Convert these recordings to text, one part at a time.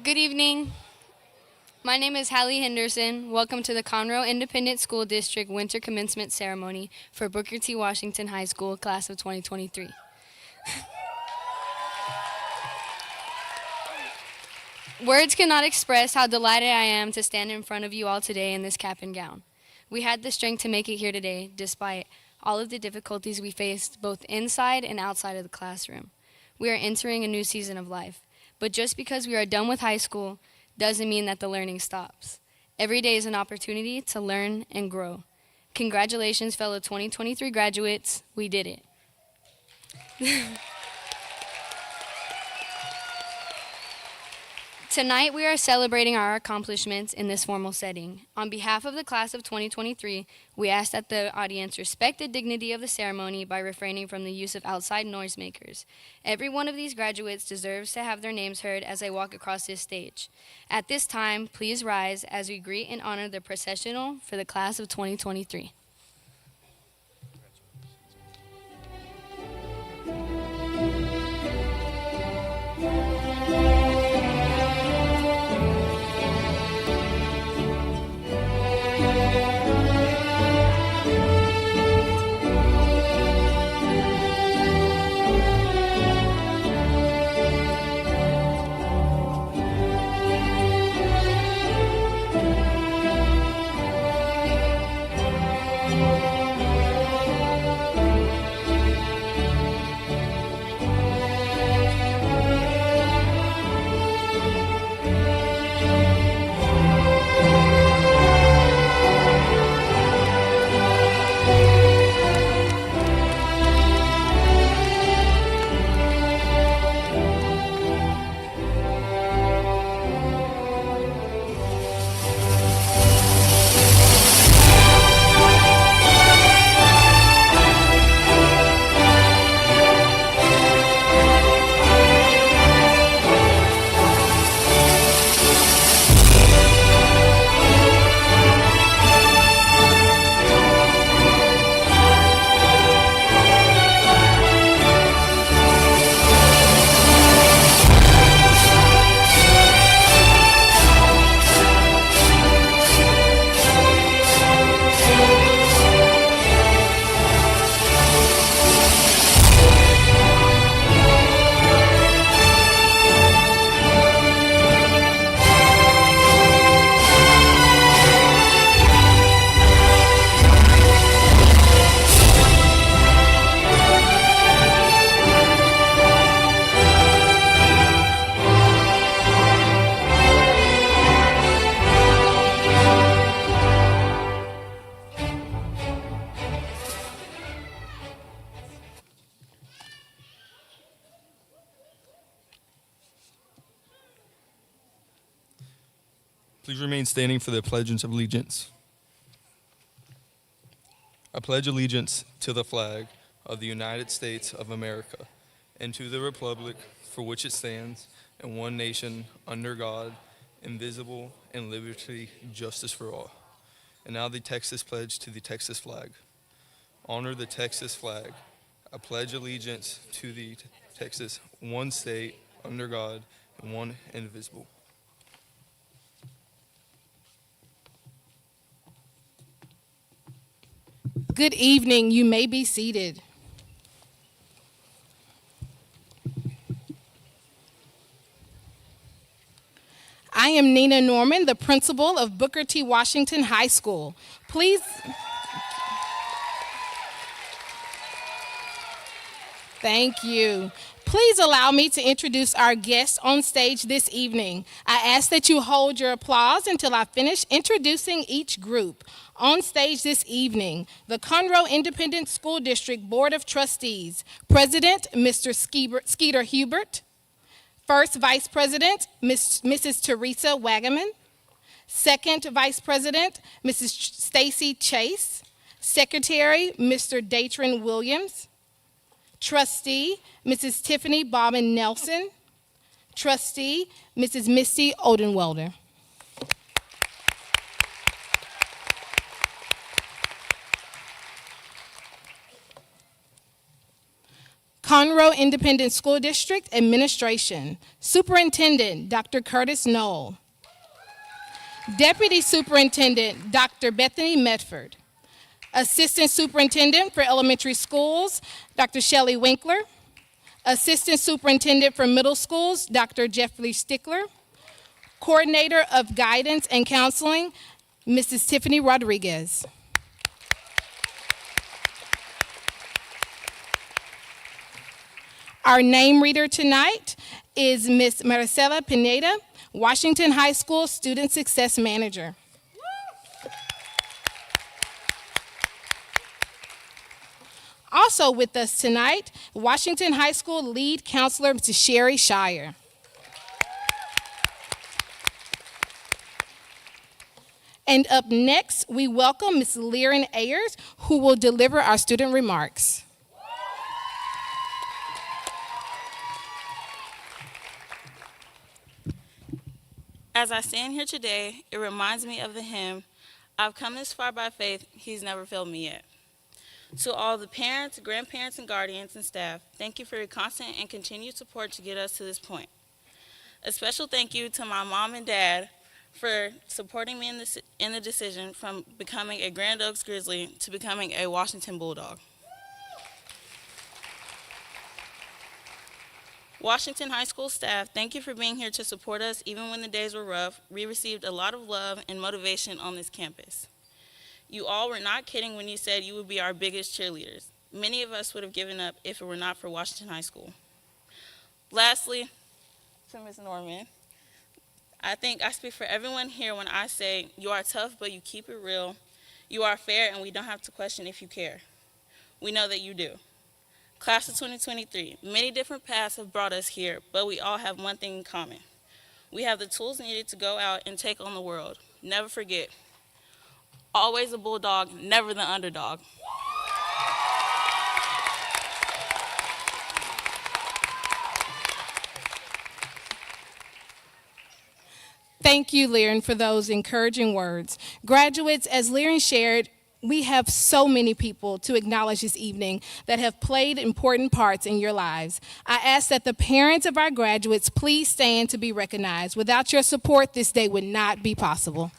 Good evening. My name is Hallie Henderson. Welcome to the Conroe Independent School District Winter Commencement Ceremony for Booker T. Washington High School, Class of 2023. Words cannot express how delighted I am to stand in front of you all today in this cap and gown. We had the strength to make it here today, despite all of the difficulties we faced both inside and outside of the classroom. We are entering a new season of life, but just because we are done with high school doesn't mean that the learning stops. Every day is an opportunity to learn and grow. Congratulations, fellow 2023 graduates. We did it. Tonight, we are celebrating our accomplishments in this formal setting. On behalf of the class of 2023, we ask that the audience respect the dignity of the ceremony by refraining from the use of outside noisemakers. Every one of these graduates deserves to have their names heard as they walk across this stage. At this time, please rise as we greet and honor the processional for the class of 2023. Please remain standing for the Pledge of Allegiance. I pledge allegiance to the flag of the United States of America and to the republic for which it stands, and one nation, under God, indivisible, and liberty, justice for all. And now the Texas pledge to the Texas flag. Honor the Texas flag. I pledge allegiance to the Texas, one state, under God, and one indivisible. Good evening. You may be seated. I am Nina Norman, the principal of Booker T. Washington High School. Please. Thank you. Please allow me to introduce our guests on stage this evening. I ask that you hold your applause until I finish introducing each group. On stage this evening, the Conroe Independent School District Board of Trustees, President, Mr. Skeeter Hubert, First Vice President, Mrs. Teresa Wagaman, Second Vice President, Mrs. Stacy Chase, Secretary, Mr. Datron Williams, Trustee, Mrs. Tiffany Bobbin Nelson, Trustee, Mrs. Misty Odenwelder. Conroe Independent School District Administration. Superintendent, Dr. Curtis Knoll. Deputy Superintendent, Dr. Bethany Medford. Assistant Superintendent for Elementary Schools, Dr. Shelley Winkler. Assistant Superintendent for Middle Schools, Dr. Jeffrey Stickler. Coordinator of Guidance and Counseling, Mrs. Tiffany Rodriguez. Our name reader tonight is Ms. Maricela Pineda, Washington High School Student Success Manager. Also with us tonight, Washington High School Lead Counselor, Mrs. Sherry Shire. And up next, we welcome Ms. Lyran Ayers, who will deliver our student remarks. As I stand here today, it reminds me of the hymn, I've come this far by faith, he's never failed me yet. To all the parents, grandparents, and guardians and staff, thank you for your constant and continued support to get us to this point. A special thank you to my mom and dad for supporting me in the decision from becoming a Grand Oaks Grizzly to becoming a Washington Bulldog. Washington High School staff, thank you for being here to support us even when the days were rough. We received a lot of love and motivation on this campus. You all were not kidding when you said you would be our biggest cheerleaders. Many of us would have given up if it were not for Washington High School. Lastly, to Ms. Norman, I think I speak for everyone here when I say you are tough, but you keep it real. You are fair, and we don't have to question if you care. We know that you do. Class of 2023, many different paths have brought us here, but we all have one thing in common. We have the tools needed to go out and take on the world. Never forget, always a bulldog, never the underdog. Thank you, Lyran, for those encouraging words. Graduates, as Lyran shared, we have so many people to acknowledge this evening that have played important parts in your lives. I ask that the parents of our graduates please stand to be recognized. Without your support, this day would not be possible.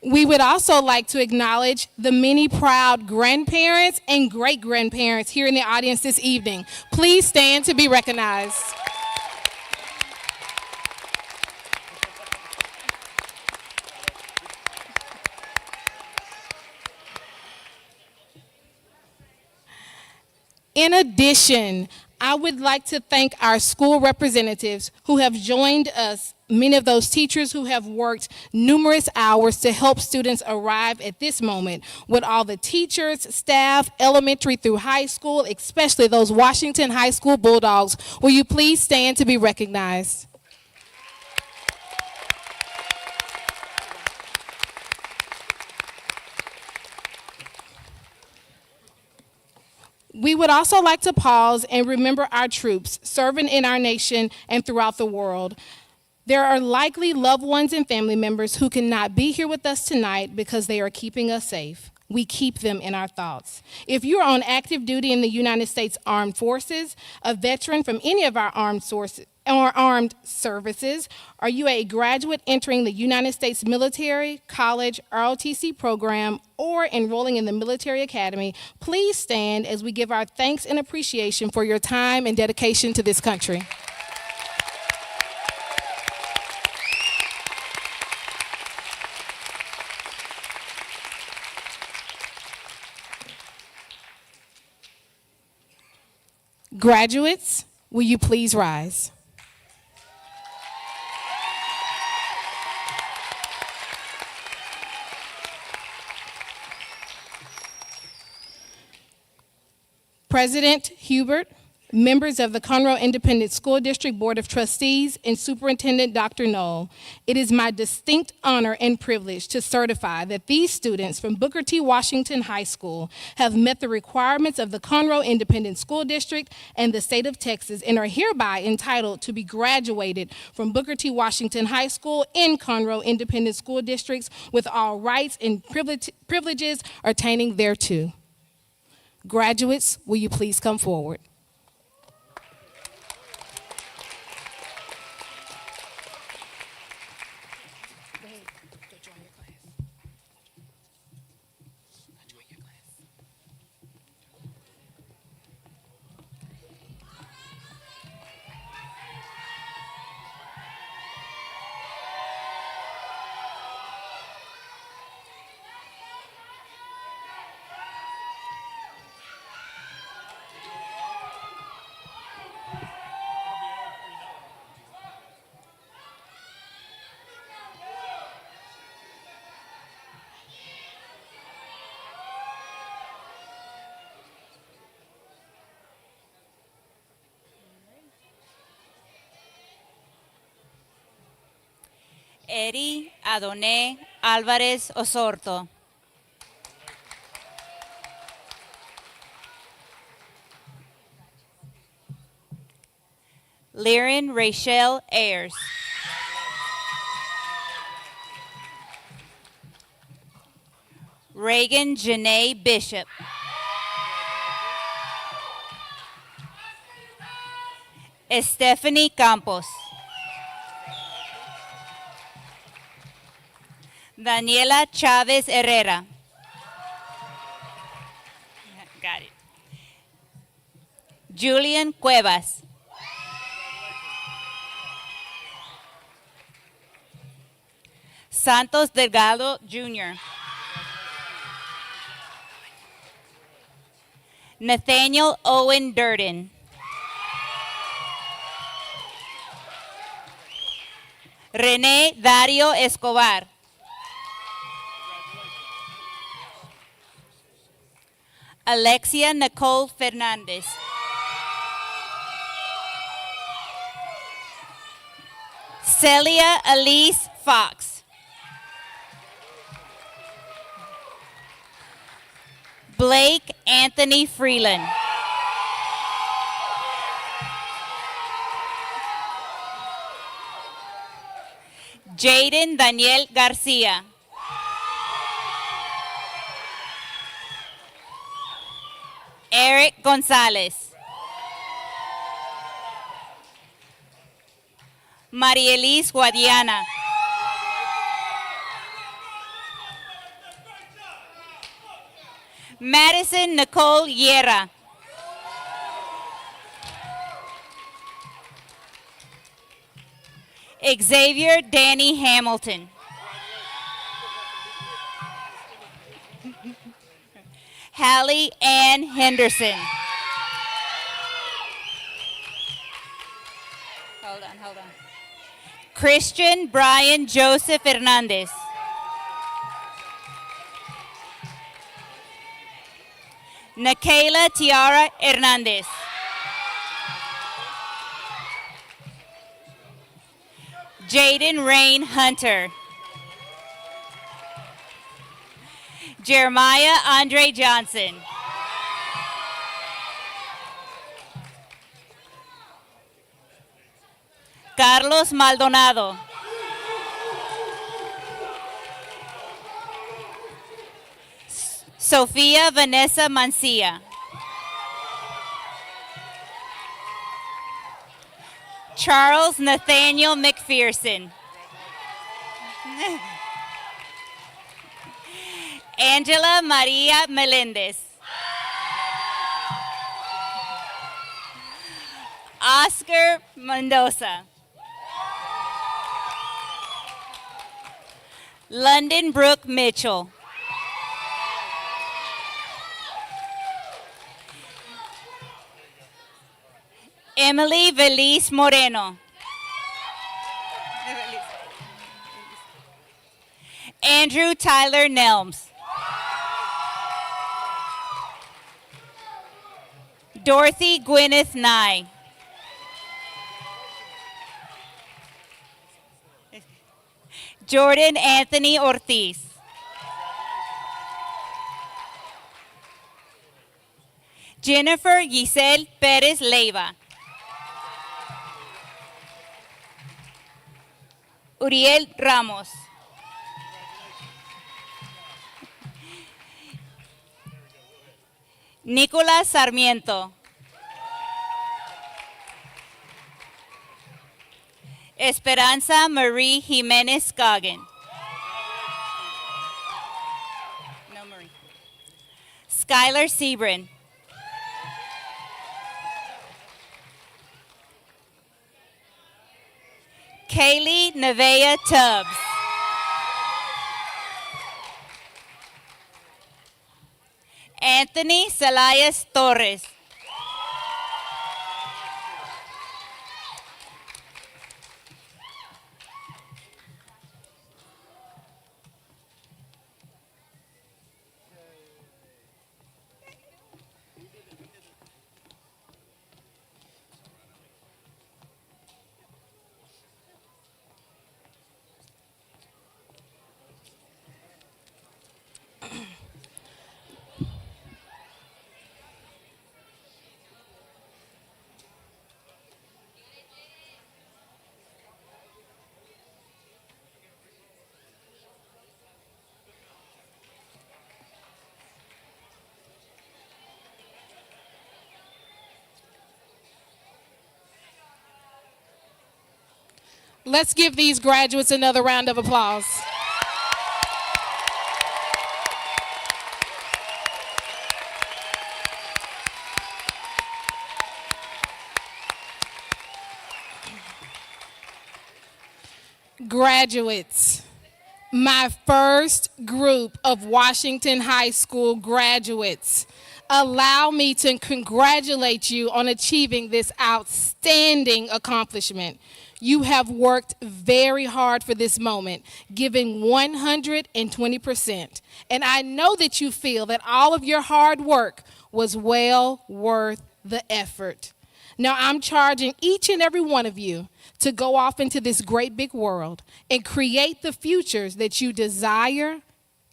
We would also like to acknowledge the many proud grandparents and great-grandparents here in the audience this evening. Please stand to be recognized. In addition, I would like to thank our school representatives who have joined us, many of those teachers who have worked numerous hours to help students arrive at this moment. With all the teachers, staff, elementary through high school, especially those Washington High School Bulldogs, will you please stand to be recognized? We would also like to pause and remember our troops serving in our nation and throughout the world. There are likely loved ones and family members who cannot be here with us tonight because they are keeping us safe. We keep them in our thoughts. If you are on active duty in the United States Armed Forces, a veteran from any of our armed services, are you a graduate entering the United States military, college, ROTC program, or enrolling in the military academy, please stand as we give our thanks and appreciation for your time and dedication to this country. Graduates, will you please rise? President Hubert, members of the Conroe Independent School District Board of Trustees, and Superintendent Dr. Knoll. It is my distinct honor and privilege to certify that these students from Booker T. Washington High School have met the requirements of the Conroe Independent School District and the state of Texas and are hereby entitled to be graduated from Booker T. Washington High School in Conroe Independent School Districts with all rights and privileges pertaining thereto. Graduates, will you please come forward? Eri Adoné Álvarez Osorto. Liren Rachel Ayers. Reagan Janae Bishop. Stephanie Campos. Daniela Chavez Herrera. Got it. Julian Cuevas. Santos Delgado Jr. Nathaniel Owen Durden. René Dario Escobar. Alexia Nicole Fernandez. Celia Elise Fox. Blake Anthony Freeland. Jaden Daniel Garcia. Eric Gonzalez. Marielis Guadiana. Madison Nicole Yerra. Xavier Danny Hamilton. Hallie Ann Henderson. Hold on. Christian Brian Joseph Hernandez. Nikayla Tiara Hernandez. Jaden Rain Hunter. Jeremiah Andre Johnson. Carlos Maldonado. Sofia Vanessa Mancia. Charles Nathaniel McPherson. Angela Maria Melendez. Oscar Mendoza. London Brooke Mitchell. Emily Feliz Moreno. Andrew Tyler Nelms. Dorothy Gwyneth Nye. Jordan Anthony Ortiz. Jennifer Giselle Perez Leiva. Uriel Ramos. Nicolás Sarmiento. Esperanza Marie Jimenez Goggin. No, Marie. Skylar Sebrin. Kaylee Nevea Tubbs. Anthony Celayas Torres. Let's give these graduates another round of applause. Graduates, my first group of Washington High School graduates, allow me to congratulate you on achieving this outstanding accomplishment. You have worked very hard for this moment, giving 120%. And I know that you feel that all of your hard work was well worth the effort. Now I'm charging each and every one of you to go off into this great big world and create the futures that you desire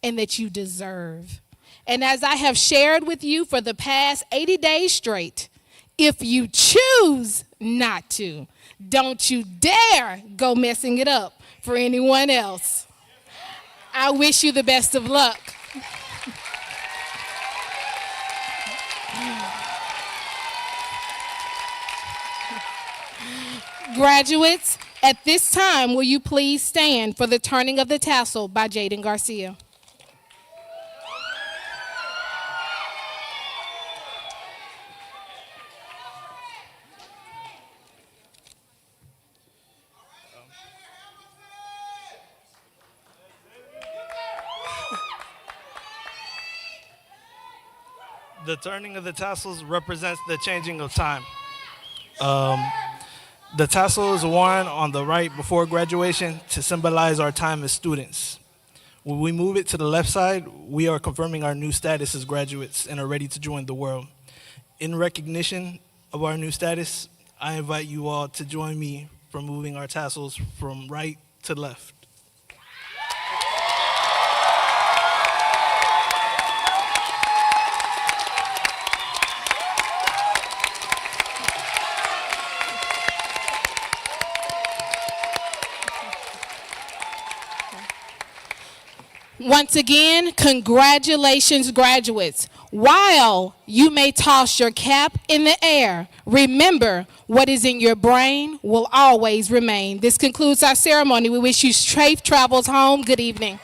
and that you deserve. And as I have shared with you for the past 80 days straight, if you choose not to, don't you dare go messing it up for anyone else. I wish you the best of luck. Graduates, at this time, will you please stand for the turning of the tassel by Jaden Garcia? The turning of the tassels represents the changing of time. The tassel is worn on the right before graduation to symbolize our time as students. When we move it to the left side, we are confirming our new status as graduates and are ready to join the world. In recognition of our new status, I invite you all to join me for moving our tassels from right to left. Once again, congratulations, graduates. While you may toss your cap in the air, remember what is in your brain will always remain. This concludes our ceremony. We wish you safe travels home. Good evening.